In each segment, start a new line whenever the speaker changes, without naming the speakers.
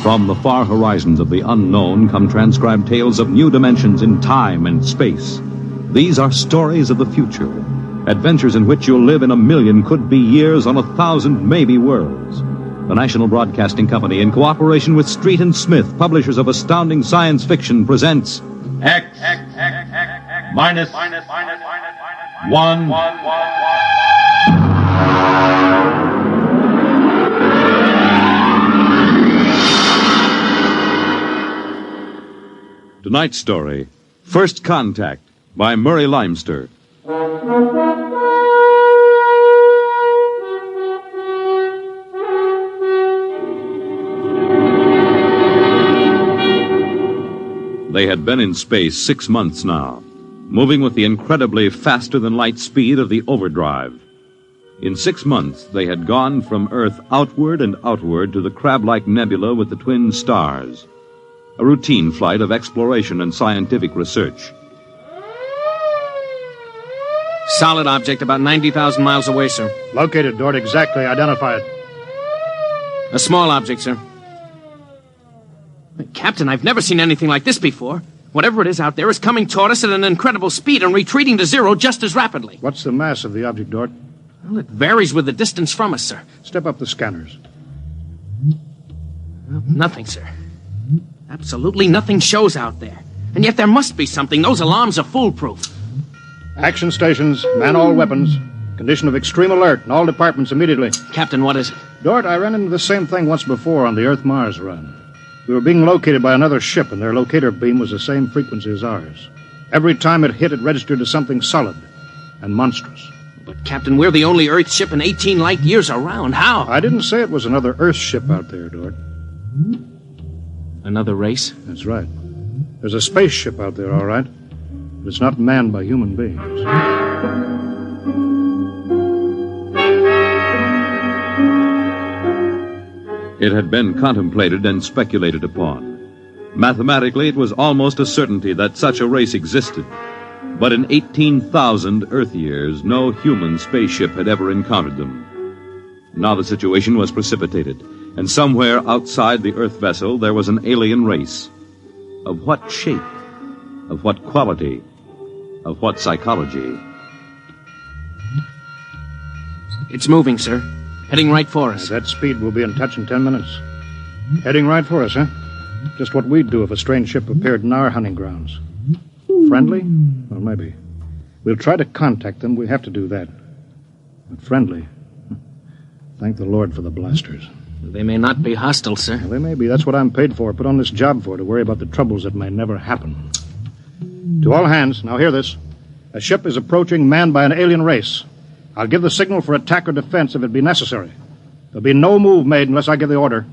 From the far horizons of the unknown come transcribed tales of new dimensions in time and space. These are stories of the future, adventures in which you'll live in a million could-be years on 1,000 maybe worlds. The National Broadcasting Company, in cooperation with Street and Smith, publishers of astounding science fiction, presents
X minus 1.
Tonight's story, First Contact, by Murray Leinster. They had been in space 6 months now, moving with the incredibly faster-than-light speed of the overdrive. In 6 months, they had gone from Earth outward and outward to the crab-like nebula with the twin stars, a routine flight of exploration and scientific research.
Solid object about 90,000 miles away, sir.
Located, Dort. Exactly. Identify it.
A small object, sir. Captain, I've never seen anything like this before. Whatever it is out there is coming toward us at an incredible speed and retreating to zero just as rapidly.
What's the mass of the object, Dort?
Well, it varies with the distance from us, sir.
Step up the scanners.
Nothing, sir. Absolutely nothing shows out there. And yet there must be something. Those alarms are foolproof.
Action stations, man all weapons. Condition of extreme alert in all departments immediately.
Captain, what is it?
Dort, I ran into the same thing once before on the Earth-Mars run. We were being located by another ship, and their locator beam was the same frequency as ours. Every time it hit, it registered as something solid and monstrous.
But, Captain, we're the only Earth ship in 18 light years around. How?
I didn't say it was another Earth ship out there, Dort.
Another race?
That's right. There's a spaceship out there, all right. But it's not manned by human beings.
It had been contemplated and speculated upon. Mathematically, it was almost a certainty that such a race existed. But in 18,000 Earth years, no human spaceship had ever encountered them. Now the situation was precipitated, and somewhere outside the Earth vessel there was an alien race. Of what shape? Of what quality? Of what psychology?
It's moving, sir. Heading right for us.
At that speed, we'll be in touch in 10 minutes. Heading right for us, huh? Just what we'd do if a strange ship appeared in our hunting grounds. Friendly? Well, maybe. We'll try to contact them. We have to do that. But friendly? Thank the Lord for the blasters.
They may not be hostile, sir.
Well, they may be. That's what I'm paid for. Put on this job for, to worry about the troubles that may never happen. To all hands, now hear this. A ship is approaching manned by an alien race. I'll give the signal for attack or defense if it be necessary. There'll be no move made unless I give the order.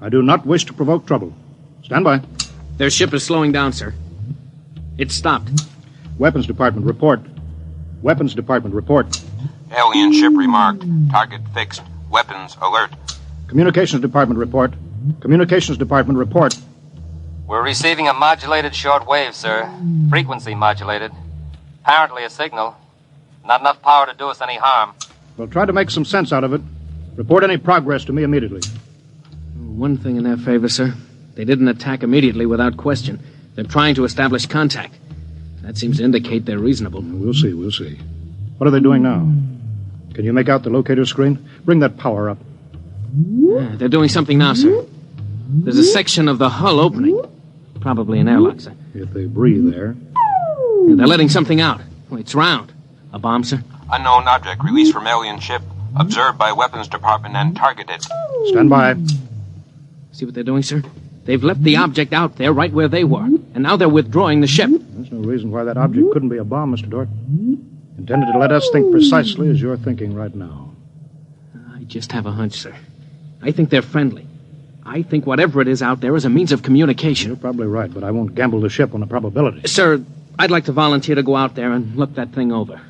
I do not wish to provoke trouble. Stand by.
Their ship is slowing down, sir. It's stopped.
Weapons Department, report. Weapons Department, report.
Alien ship remarked. Target fixed. Weapons alert.
Communications Department, report. Communications Department, report.
We're receiving a modulated short wave, sir. Frequency modulated. Apparently a signal. Not enough power to do us any harm.
We'll try to make some sense out of it. Report any progress to me immediately.
One thing in their favor, sir. They didn't attack immediately without question. They're trying to establish contact. That seems to indicate they're reasonable.
We'll see. What are they doing now? Can you make out the locator screen? Bring that power up.
They're doing something now, sir. There's a section of the hull opening. Probably an airlock, sir.
If they breathe there.
They're letting something out. It's round. A bomb, sir?
Unknown object released from alien ship. Observed by Weapons Department and targeted.
Stand by.
See what they're doing, sir? They've left the object out there right where they were. And now they're withdrawing the ship.
There's no reason why that object couldn't be a bomb, Mr. Dort. Intended to let us think precisely as you're thinking right now.
I just have a hunch, sir. I think they're friendly. I think whatever it is out there is a means of communication.
You're probably right, but I won't gamble the ship on a probability.
Sir, I'd like to volunteer to go out there and look that thing over.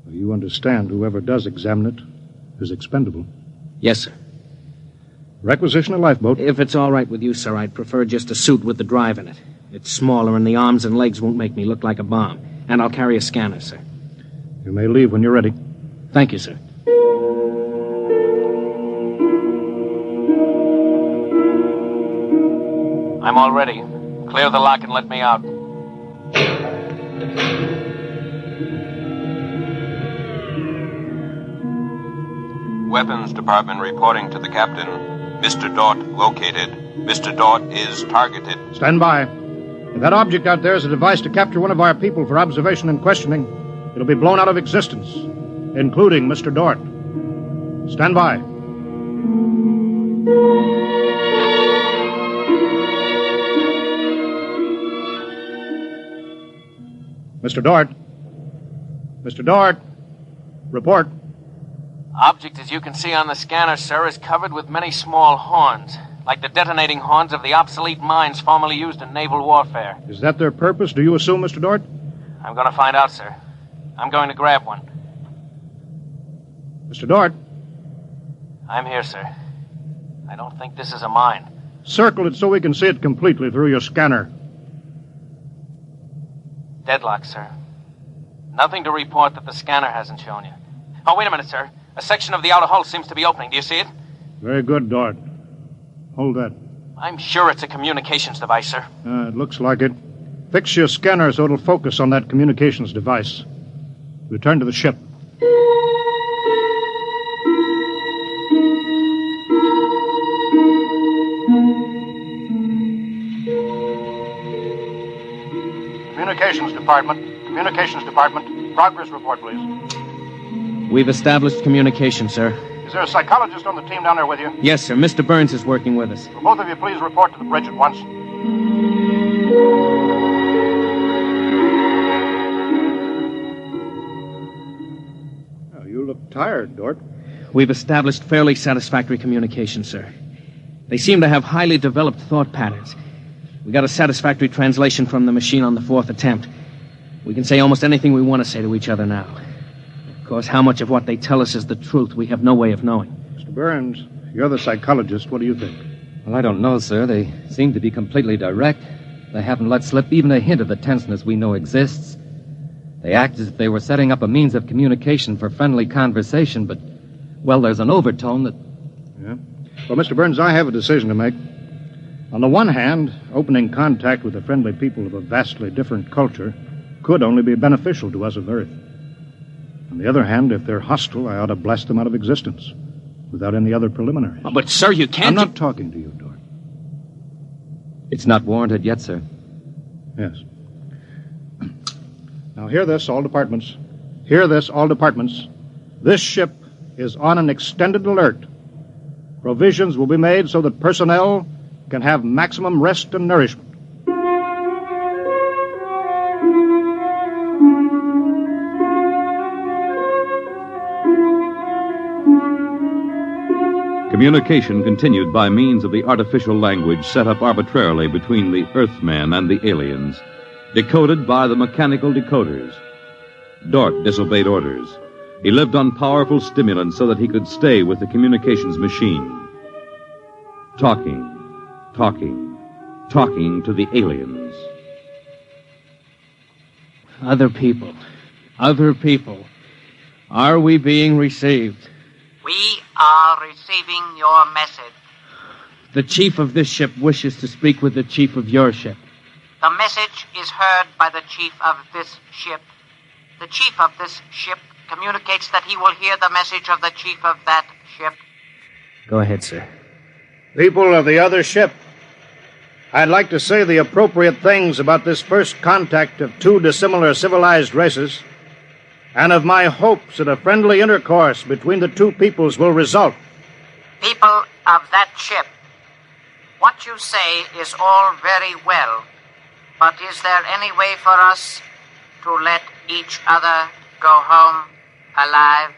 You understand whoever does examine it is expendable.
Yes, sir.
Requisition a lifeboat.
If it's all right with you, sir, I'd prefer just a suit with the drive in it. It's smaller and the arms and legs won't make me look like a bomb. And I'll carry a scanner, sir.
You may leave when you're ready.
Thank you, sir. I'm all ready. Clear the lock and let me out.
Weapons Department reporting to the captain. Mr. Dort located. Mr. Dort is targeted.
Stand by. If that object out there is a device to capture one of our people for observation and questioning, it'll be blown out of existence, including Mr. Dort. Stand by. Mr. Dort. Mr. Dort. Report.
Object, as you can see on the scanner, sir, is covered with many small horns, like the detonating horns of the obsolete mines formerly used in naval warfare.
Is that their purpose, do you assume, Mr. Dort?
I'm going to find out, sir. I'm going to grab one.
Mr. Dort.
I'm here, sir. I don't think this is a mine.
Circle it so we can see it completely through your scanner.
Deadlock, sir. Nothing to report that the scanner hasn't shown you. Oh, wait a minute, sir. A section of the outer hull seems to be opening. Do you see it?
Very good, Dort. Hold that.
I'm sure it's a communications device, sir.
It looks like it. Fix your scanner so it'll focus on that communications device. Return to the ship. Communications Department. Communications Department. Progress report, please.
We've established communication, sir.
Is there a psychologist on the team down there with you?
Yes, sir. Mr. Burns is working with us.
Will both of you please report to the bridge at once? Oh, you look tired, Dort.
We've established fairly satisfactory communication, sir. They seem to have highly developed thought patterns. We got a satisfactory translation from the machine on the fourth attempt. We can say almost anything we want to say to each other now. Of course, how much of what they tell us is the truth, we have no way of knowing.
Mr. Burns, you're the psychologist. What do you think?
Well, I don't know, sir. They seem to be completely direct. They haven't let slip even a hint of the tenseness we know exists. They act as if they were setting up a means of communication for friendly conversation, but, well, there's an overtone that...
Yeah? Well, Mr. Burns, I have a decision to make. On the one hand, opening contact with the friendly people of a vastly different culture could only be beneficial to us of Earth. On the other hand, if they're hostile, I ought to blast them out of existence without any other preliminaries.
Oh, but, sir, you can't...
I'm not talking to you, Dort.
It's not warranted yet, sir.
Yes. Now, hear this, all departments. Hear this, all departments. This ship is on an extended alert. Provisions will be made so that personnel can have maximum rest and nourishment.
Communication continued by means of the artificial language set up arbitrarily between the Earthman and the aliens, decoded by the mechanical decoders. Dort disobeyed orders. He lived on powerful stimulants so that he could stay with the communications machine. Talking to the aliens.
Other people. Are we being received?
We are receiving your message.
The chief of this ship wishes to speak with the chief of your ship.
The message is heard by the chief of this ship. The chief of this ship communicates that he will hear the message of the chief of that ship.
Go ahead, sir.
People of the other ship, I'd like to say the appropriate things about this first contact of two dissimilar civilized races, and of my hopes that a friendly intercourse between the two peoples will result.
People of that ship, what you say is all very well, but is there any way for us to let each other go home alive?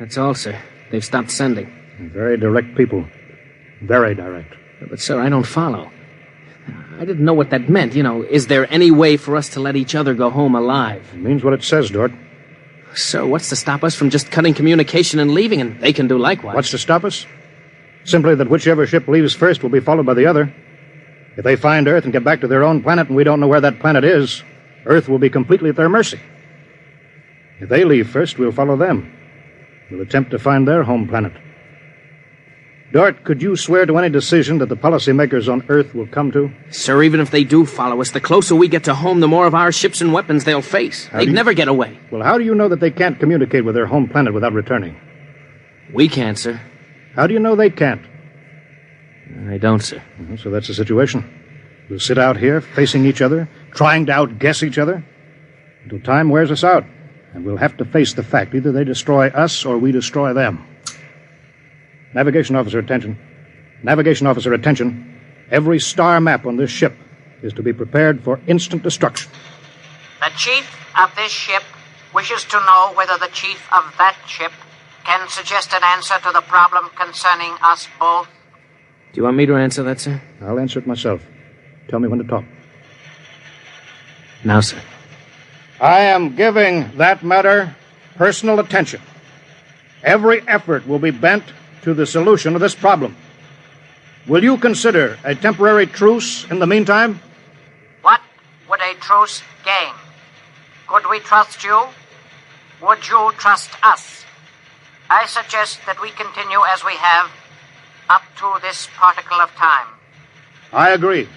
That's all, sir. They've stopped sending.
Very direct people. Very direct.
But, sir, I don't follow. I didn't know what that meant. Is there any way for us to let each other go home alive?
It means what it says, Dort.
Sir, what's to stop us from just cutting communication and leaving, and they can do likewise?
What's to stop us? Simply that whichever ship leaves first will be followed by the other. If they find Earth and get back to their own planet and we don't know where that planet is, Earth will be completely at their mercy. If they leave first, we'll follow them. We'll attempt to find their home planet. Dort, could you swear to any decision that the policymakers on Earth will come to?
Sir, even if they do follow us, the closer we get to home, the more of our ships and weapons they'll face. They'd never get away.
Well, how do you know that they can't communicate with their home planet without returning?
We can't, sir.
How do you know they can't?
I don't, sir.
So that's the situation. We'll sit out here, facing each other, trying to outguess each other, until time wears us out. And we'll have to face the fact. Either they destroy us or we destroy them. Navigation officer, attention. Navigation officer, attention. Every star map on this ship is to be prepared for instant destruction.
The chief of this ship wishes to know whether the chief of that ship can suggest an answer to the problem concerning us both.
Do you want me to answer that, sir?
I'll answer it myself. Tell me when to talk.
Now, sir.
I am giving that matter personal attention. Every effort will be bent to the solution of this problem. Will you consider a temporary truce in the meantime?
What would a truce gain? Could we trust you? Would you trust us? I suggest that we continue as we have up to this particle of time.
I agree.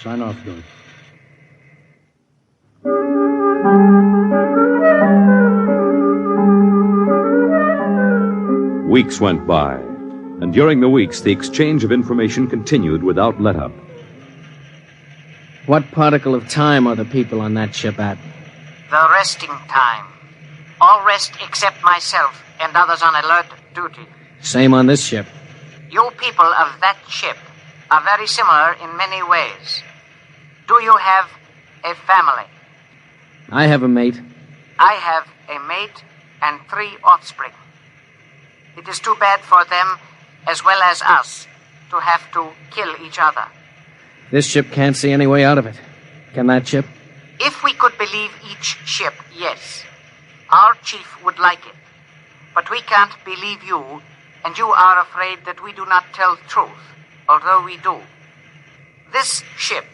Sign off, Dort.
Weeks went by, and during the weeks, the exchange of information continued without let-up.
What particle of time are the people on that ship at?
The resting time. All rest except myself and others on alert duty.
Same on this ship.
You people of that ship are very similar in many ways. Do you have a family?
I have a mate.
I have a mate and 3 offspring. It is too bad for them, as well as us, to have to kill each other.
This ship can't see any way out of it. Can that ship?
If we could believe each ship, yes. Our chief would like it. But we can't believe you, and you are afraid that we do not tell truth, although we do. This ship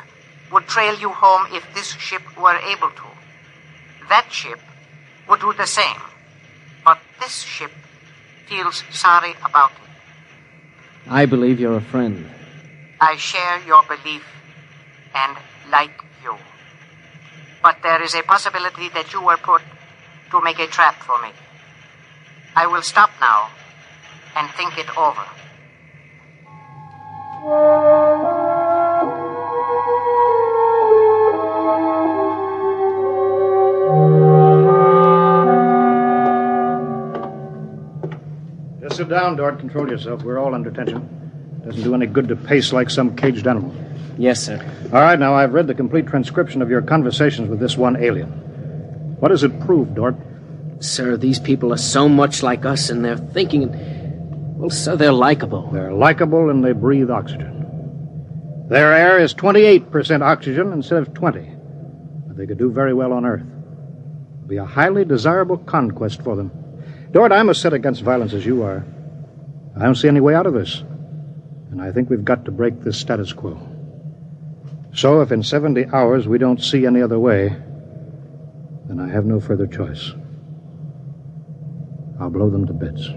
would trail you home if this ship were able to. That ship would do the same. But this ship feels sorry about it.
I believe you're a friend.
I share your belief and like you. But there is a possibility that you were put to make a trap for me. I will stop now and think it over.
Just sit down, Dort. Control yourself. We're all under tension. Doesn't do any good to pace like some caged animal.
Yes, sir.
All right, now, I've read the complete transcription of your conversations with this one alien. What does it prove, Dort?
Sir, these people are so much like us in their thinking. Well, sir, they're likable.
They're likable and they breathe oxygen. Their air is 28% oxygen instead of 20. But they could do very well on Earth. It'd be a highly desirable conquest for them. Dort, I'm as set against violence as you are. I don't see any way out of this. And I think we've got to break this status quo. So if in 70 hours we don't see any other way, then I have no further choice. I'll blow them to bits.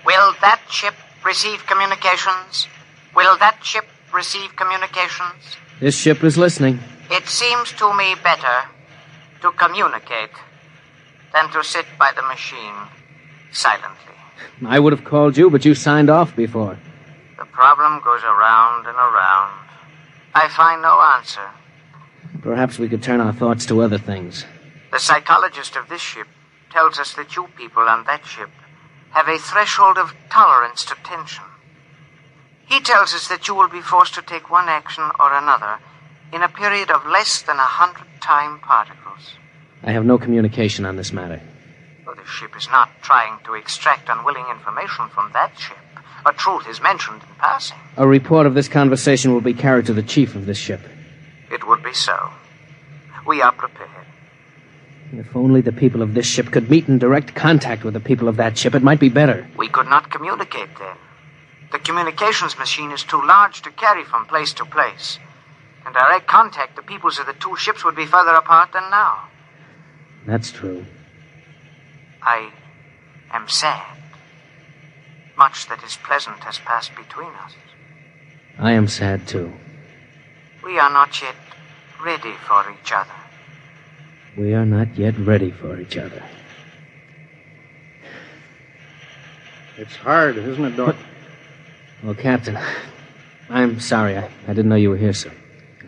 Will that ship receive communications? Will that ship receive communications?
This ship is listening.
It seems to me better to communicate than to sit by the machine silently.
I would have called you, but you signed off before.
The problem goes around and around. I find no answer.
Perhaps we could turn our thoughts to other things.
The psychologist of this ship tells us that you people on that ship have a threshold of tolerance to tension. He tells us that you will be forced to take one action or another in a period of less than 100 time particles.
I have no communication on this matter.
Well, the ship is not trying to extract unwilling information from that ship. A truth is mentioned in passing.
A report of this conversation will be carried to the chief of this ship.
It would be so. We are prepared.
If only the people of this ship could meet in direct contact with the people of that ship, it might be better.
We could not communicate then. The communications machine is too large to carry from place to place. In direct contact, the peoples of the two ships would be further apart than now.
That's true.
I am sad. Much that is pleasant has passed between us.
I am sad, too.
We are not yet ready for each other.
We are not yet ready for each other.
It's hard, isn't it, Dort?
Well, Captain, I'm sorry. I didn't know you were here, sir.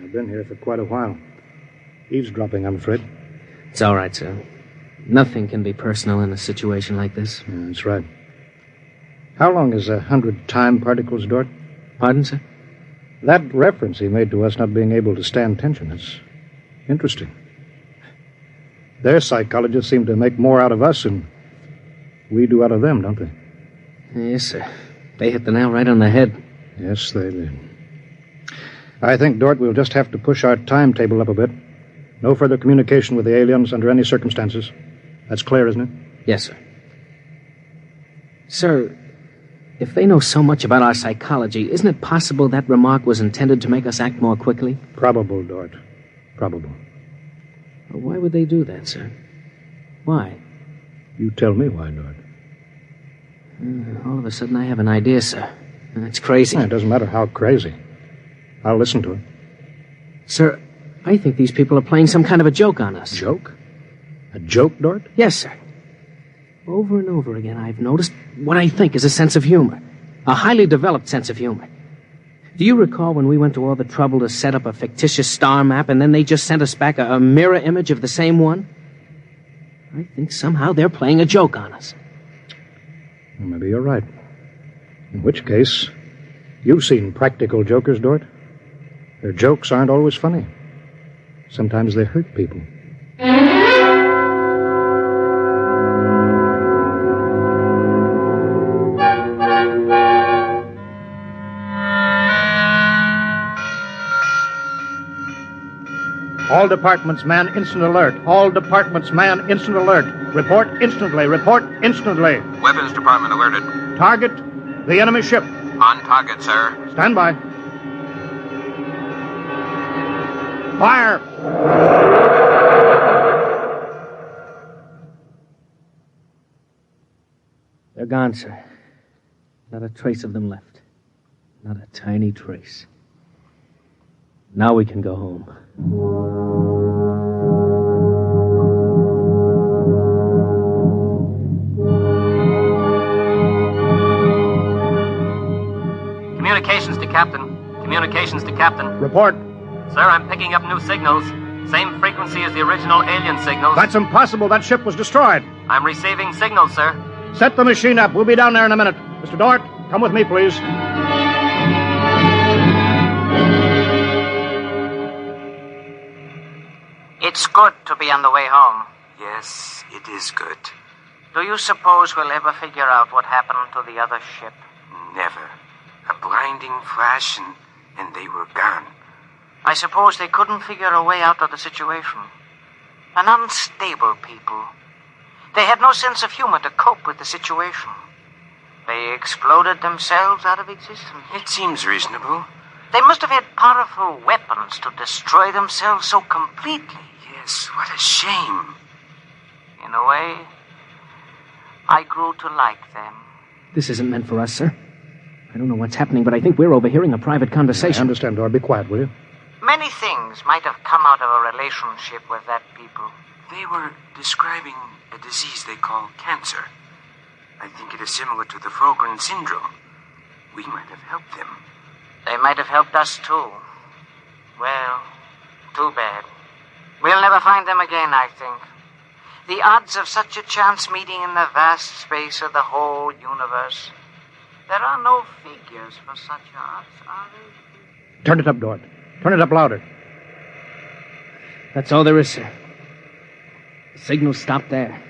I've been here for quite a while. Eavesdropping, I'm afraid.
It's all right, sir. Nothing can be personal in a situation like this.
Yeah, that's right. How long is 100 time particles, Dort?
Pardon, sir?
That reference he made to us not being able to stand tension is interesting. Their psychologists seem to make more out of us than we do out of them, don't they?
Yes, sir. They hit the nail right on the head.
Yes, they did. I think, Dort, we'll just have to push our timetable up a bit. No further communication with the aliens under any circumstances. That's clear, isn't it?
Yes, sir. Sir, if they know so much about our psychology, isn't it possible that remark was intended to make us act more quickly?
Probable, Dort. Probable.
Well, why would they do that, sir? Why?
You tell me why, Dort.
All of a sudden, I have an idea, sir. And it's crazy.
It doesn't matter how crazy. I'll listen to it.
Sir, I think these people are playing some kind of a joke on us.
Joke? A joke, Dort?
Yes, sir. Over and over again, I've noticed what I think is a sense of humor. A highly developed sense of humor. Do you recall when we went to all the trouble to set up a fictitious star map and then they just sent us back a mirror image of the same one? I think somehow they're playing a joke on us.
Well, maybe you're right. In which case, you've seen practical jokers, Dort. Their jokes aren't always funny. Sometimes they hurt people. All departments, man, instant alert. All departments, man, instant alert. Report instantly. Report instantly.
Weapons Department alerted.
Target, the enemy ship.
On target, sir.
Stand by. Fire!
They're gone, sir. Not a trace of them left. Not a tiny trace. Now we can go home.
Communications to Captain. Communications to Captain.
Report.
Sir, I'm picking up new signals. Same frequency as the original alien signals.
That's impossible. That ship was destroyed.
I'm receiving signals, sir.
Set the machine up. We'll be down there in a minute. Mr. Dort, come with me, please.
It's good to be on the way home.
Yes, it is good.
Do you suppose we'll ever figure out what happened to the other ship?
Never. A blinding flash and they were gone.
I suppose they couldn't figure a way out of the situation. An unstable people. They had no sense of humor to cope with the situation. They exploded themselves out of existence.
It seems reasonable.
They must have had powerful weapons to destroy themselves so completely.
Yes, what a shame.
In a way, I grew to like them.
This isn't meant for us, sir. I don't know what's happening, but I think we're overhearing a private conversation.
I understand, Dort. Be quiet, will you?
Many things might have come out of a relationship with that people.
They were describing a disease they call cancer. I think it is similar to the Frogren syndrome. We might have helped them.
They might have helped us, too. Well, too bad. We'll never find them again, I think. The odds of such a chance meeting in the vast space of the whole universe. There are no figures for such odds, are there?
Turn it up, Dort. Turn it up louder.
That's all there is, sir. The signal stopped there.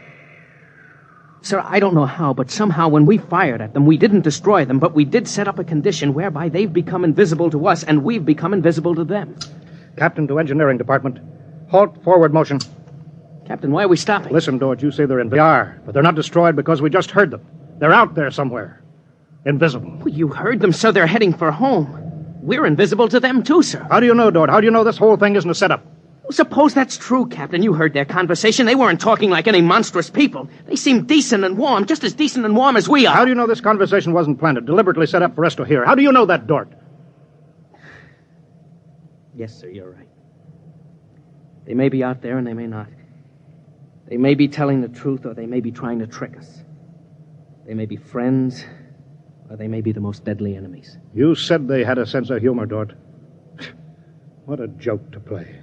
Sir, I don't know how, but somehow when we fired at them, we didn't destroy them, but we did set up a condition whereby they've become invisible to us and we've become invisible to them.
Captain to Engineering Department. Halt forward motion.
Captain, why are we stopping?
Listen, Dort, you say they're in. They are, but they're not destroyed because we just heard them. They're out there somewhere. Invisible.
Well, you heard them, sir. They're heading for home. We're invisible to them, too, sir.
How do you know, Dort? How do you know this whole thing isn't a setup?
Well, suppose that's true, Captain. You heard their conversation. They weren't talking like any monstrous people. They seemed decent and warm, just as decent and warm as we are.
How do you know this conversation wasn't planted, deliberately set up for us to hear? How do you know that, Dort?
Yes, sir, you're right. They may be out there and they may not. They may be telling the truth or they may be trying to trick us. They may be friends or they may be the most deadly enemies.
You said they had a sense of humor, Dort. What a joke to play.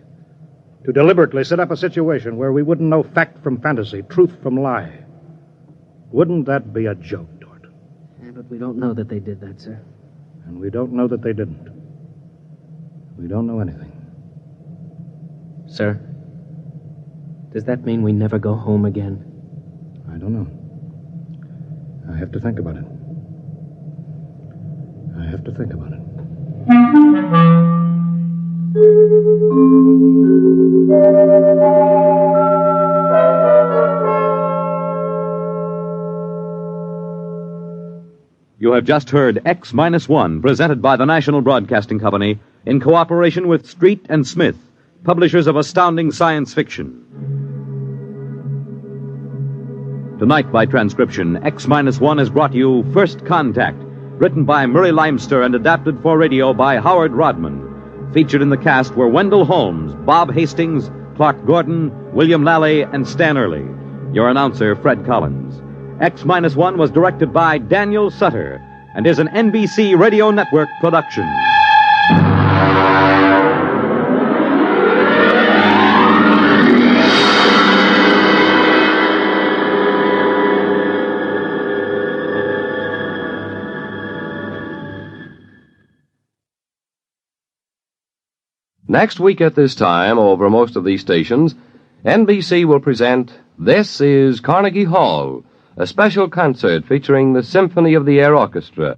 To deliberately set up a situation where we wouldn't know fact from fantasy, truth from lie. Wouldn't that be a joke, Dort?
Yeah, but we don't know that they did that, sir.
And we don't know that they didn't. We don't know anything.
Sir, does that mean we never go home again?
I don't know. I have to think about it. I have to think about it.
You have just heard X-1, presented by the National Broadcasting Company in cooperation with Street and Smith, publishers of astounding science fiction. Tonight, by transcription, X-1 has brought you First Contact, written by Murray Leinster and adapted for radio by Howard Rodman. Featured in the cast were Wendell Holmes, Bob Hastings, Clark Gordon, William Lally, and Stan Early. Your announcer, Fred Collins. X-1 was directed by Daniel Sutter and is an NBC Radio Network production.
Next week at this time, over most of these stations, NBC will present This is Carnegie Hall, a special concert featuring the Symphony of the Air Orchestra.